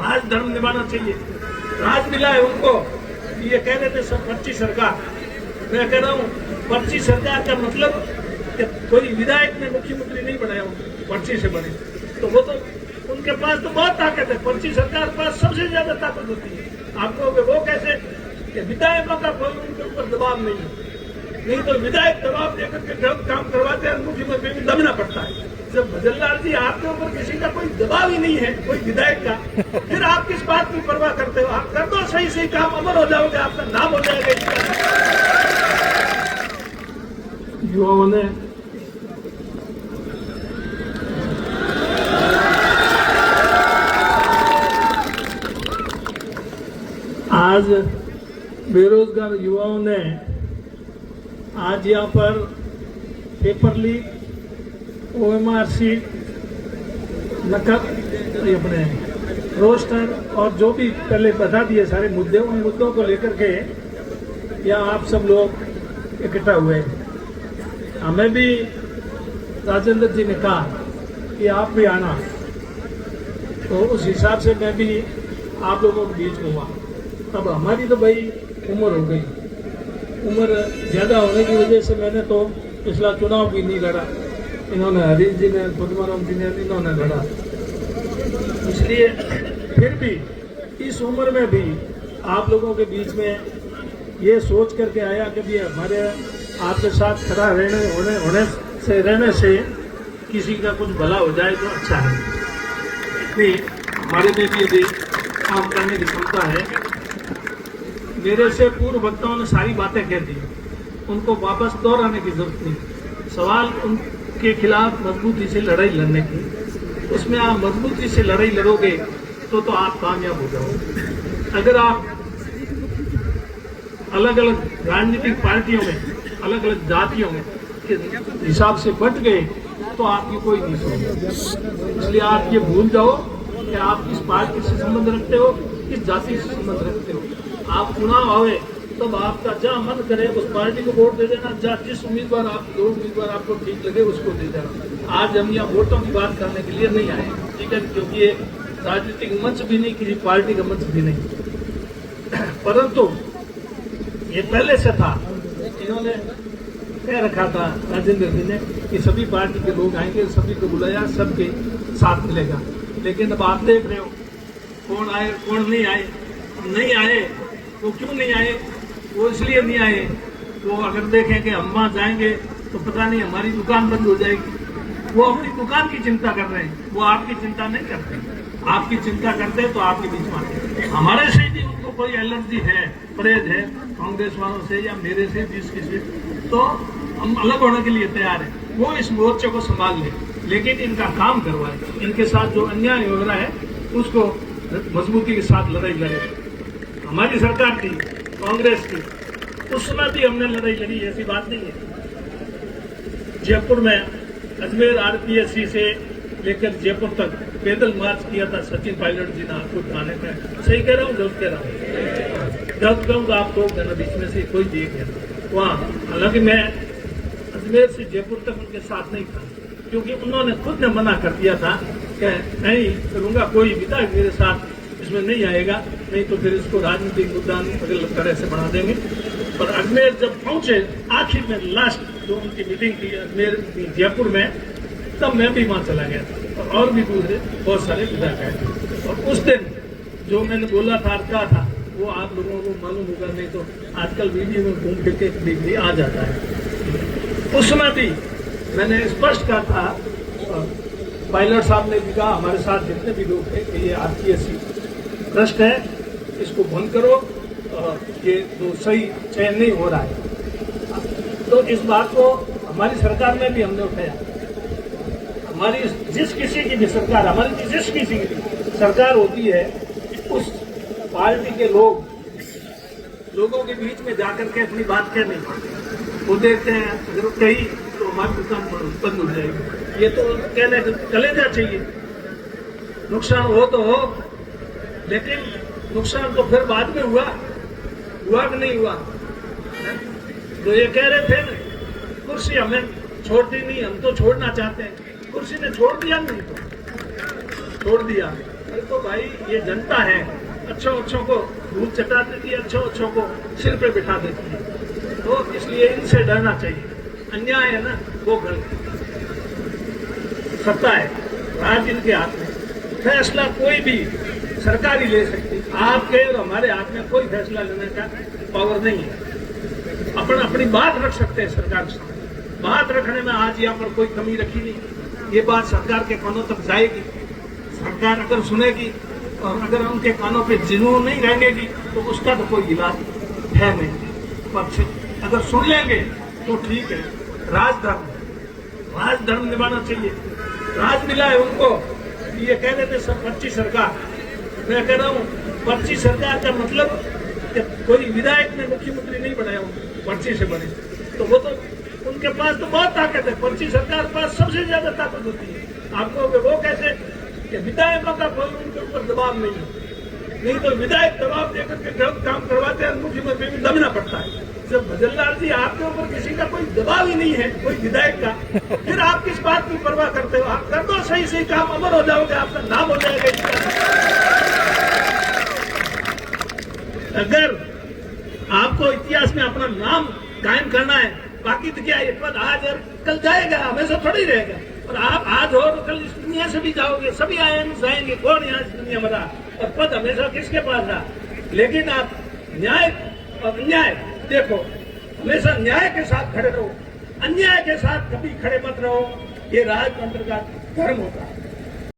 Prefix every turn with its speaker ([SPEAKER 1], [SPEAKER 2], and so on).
[SPEAKER 1] राजधर्म निभाना चाहिए। राज मिला है उनको। ये कह रहे थे सब पर्ची सरकार, मैं कह रहा हूँ पर्ची सरकार का मतलब कि कोई विधायक ने मुख्यमंत्री नहीं बनाया, पर्ची से बने, तो वो तो उनके पास तो बहुत ताकत है। पर्ची सरकार के पास सबसे ज्यादा ताकत होती है। आपको वो कैसे कि विधायकों का कोई उनके ऊपर दबाव नहीं है, नहीं तो विधायक दबाव देकर के जब काम करवाते हैं मुख्यमंत्री को दबना पड़ता है। जब भजनलाल जी आपके ऊपर किसी का कोई दबाव ही नहीं है, कोई विधायक का, फिर आप किस बात की परवाह करते हो? आप कर दो सही सही काम, अमर हो जाओगे, आपका नाम हो जाएगा। युवाओं ने आज बेरोजगार युवाओं ने आज यहाँ पर पेपर लीक, OMR शीट, नकद, अपने रोस्टर और जो भी पहले बता दिए सारे मुद्दे, उन मुद्दों को लेकर के यहाँ आप सब लोग इकट्ठा हुए। हमें भी राजेंद्र जी ने कहा कि आप भी आना, तो उस हिसाब से मैं भी आप लोगों के बीच में हुआ। अब हमारी तो भाई उम्र हो गई, उम्र ज़्यादा होने की वजह से मैंने तो पिछला चुनाव भी नहीं लड़ा, इन्होंने हरीश जी ने, पद्माराम जी ने, इन्होंने लड़ा। इसलिए फिर भी इस उम्र में भी आप लोगों के बीच में ये सोच करके आया कि भी हमारे आपके साथ खड़ा रहने से किसी का कुछ भला हो जाए तो अच्छा है। इसलिए हमारे में भी यदि काम करने की क्षमता है। मेरे से पूर्व वक्ताओं ने सारी बातें कह दी, उनको वापस दोहराने की जरूरत नहीं। सवाल उनके खिलाफ मजबूती से लड़ाई लड़ने की, उसमें आप मजबूती से लड़ाई लड़ोगे तो आप कामयाब हो जाओगे। अगर आप अलग अलग राजनीतिक पार्टियों में, अलग अलग जातियों में के हिसाब से बंट गए तो आपकी कोई नहीं सुनेगा। इसलिए आप ये भूल जाओ कि आप किस पार्टी से संबंध रखते हो, किस जाति से संबंध रखते हो। आप चुनाव आवे तब आपका जहाँ मन करे उस पार्टी को वोट दे देना, जहाँ जिस उम्मीदवार दो उम्मीदवार आपको ठीक लगे उसको दे देना। आज हम यहाँ वोटों की बात करने के लिए नहीं आए, ठीक है, क्योंकि ये राजनीतिक मंच भी नहीं, किसी पार्टी का मंच भी नहीं, परंतु ये पहले से था। इन्होंने कह रखा था राजेंद्र जी ने कि सभी पार्टी के लोग आएंगे, सभी को बुलाया, सबके साथ मिलेगा। लेकिन अब आप देख रहे हो कौन आए कौन नहीं आए। नहीं आए वो क्यों नहीं आए? वो इसलिए नहीं आए, वो अगर देखें कि हम वहाँ जाएंगे तो पता नहीं हमारी दुकान बंद हो जाएगी। वो अपनी दुकान की चिंता कर रहे हैं, वो आपकी चिंता नहीं करते। आपकी चिंता करते तो आपके बीच में आते। हमारे से भी उनको कोई एलर्जी है, परहेज है कांग्रेस वालों से या मेरे से, जिस किसी, तो हम अलग होने के लिए तैयार हैं। वो इस मोर्चे को संभाल ले, लेकिन इनका काम करवाए। इनके साथ जो अन्याय हो रहा है उसको मजबूती के साथ लड़ाई लड़े। हमारी सरकार थी, कांग्रेस की, उस समय भी हमने लड़ाई लड़ी, ऐसी बात नहीं है। जयपुर में अजमेर RPSC से लेकर जयपुर तक पैदल मार्च किया था सचिन पायलट जी ने, आपको थाने में। सही कह रहा हूँ, गलत कह रहा हूँ? गलत कहूँगा आप लोग देना, बीच में से कोई दिए गया वहाँ। हालांकि मैं अजमेर से जयपुर तक उनके साथ नहीं था, क्योंकि उन्होंने खुद ने मना कर दिया था कि नहीं करूँगा, कोई विधायक मेरे साथ इसमें नहीं आएगा, नहीं तो फिर इसको राजनीतिक मुद्दा अलग तरह से बना देंगे। पर अजमेर जब पहुंचे आखिर में, लास्ट जो उनकी मीटिंग थी अजमेर जयपुर में, तब मैं भी वहां चला गया और भी दूसरे बहुत सारे विधायक आए। और उस दिन जो मैंने बोला था, कहा था, वो आप लोगों को मालूम होगा, नहीं तो आजकल वीडियो में घूम फिर के देखने आ जाता है। उस समय भी मैंने स्पष्ट कहा था, पायलट साहब ने भी कहा, हमारे साथ जितने भी लोग थे, कि ये RPSC ट्रस्ट है, इसको बंद करो, ये तो सही चयन नहीं हो रहा है। तो इस बात को हमारी सरकार में भी हमने उठाया। हमारी जिस किसी की भी सरकार, हमारी जिस किसी की भी सरकार होती है, उस पार्टी के लोगों के बीच में जाकर के अपनी बात कह नहीं पाते। वो देखते हैं अगर कहीं तो हमारी दुकान बंद हो जाएगी। ये तो कहने कलेजा चाहिए, नुकसान हो तो हो, लेकिन नुकसान तो फिर बाद में हुआ कि नहीं हुआ। तो ये कह रहे थे कुर्सी हमें छोड़ती नहीं, हम तो छोड़ना चाहते हैं। कुर्सी ने छोड़ दिया, नहीं तो छोड़ दिया। अरे तो भाई ये जनता है, अच्छों को धूल चटा देती है, अच्छों को सिर पे बिठा देती है, तो इसलिए इनसे डरना चाहिए। अन्याय है ना वो गलत, सत्ता है, राज इनके हाथ में, फैसला कोई भी सरकार ही ले सकती, आपके और हमारे हाथ में कोई फैसला लेने का पावर नहीं है। अपन अपनी बात रख सकते हैं सरकार के सामने, बात रखने में आज यहाँ पर कोई कमी रखी नहीं, ये बात सरकार के कानों तक जाएगी, सरकार अगर सुनेगी और अगर उनके कानों पे जुनून नहीं रहेगी तो उसका तो कोई इलाज है नहीं, पर अगर सुन लेंगे तो ठीक है। राजधर्म निभाना चाहिए, राज मिला है उनको। ये कह रहे थे सब पर्ची सरकार, मैं कह रहा हूँ पर्ची सरकार का मतलब कि कोई विधायक ने मुख्यमंत्री नहीं बनाया, पर्ची से बने, तो वो तो उनके पास तो बहुत ताकत है, पर्ची सरकार के पास सबसे ज्यादा ताकत होती है। आपको वो कैसे कि विधायकों का कोई उनके ऊपर दबाव नहीं है, नहीं तो विधायक दबाव देकर के गलत काम करवाते हैं, मुख्यमंत्री भी दबना पड़ता है। जब भजनलाल जी आपके ऊपर किसी का कोई दबाव ही नहीं है, कोई विधायक का, फिर आप किस बात की परवाह करते हो? आप कर दो सही काम, अमर हो जाओगे, आपका नाम हो जाएगा। अगर आपको इतिहास में अपना नाम कायम करना है, बाकी तो क्या ये पद आज और कल जाएगा, हमेशा थोड़ी रहेगा। और आप आज हो तो कल इस दुनिया से भी जाओगे, सभी आएंगे, कौन यहाँ इस दुनिया में रहा, और पद हमेशा किसके पास रहा। लेकिन आप न्याय और अन्याय देखो, हमेशा न्याय के साथ खड़े रहो, अन्याय के साथ कभी खड़े मत रहो। ये राजतंत्र का धर्म होता है।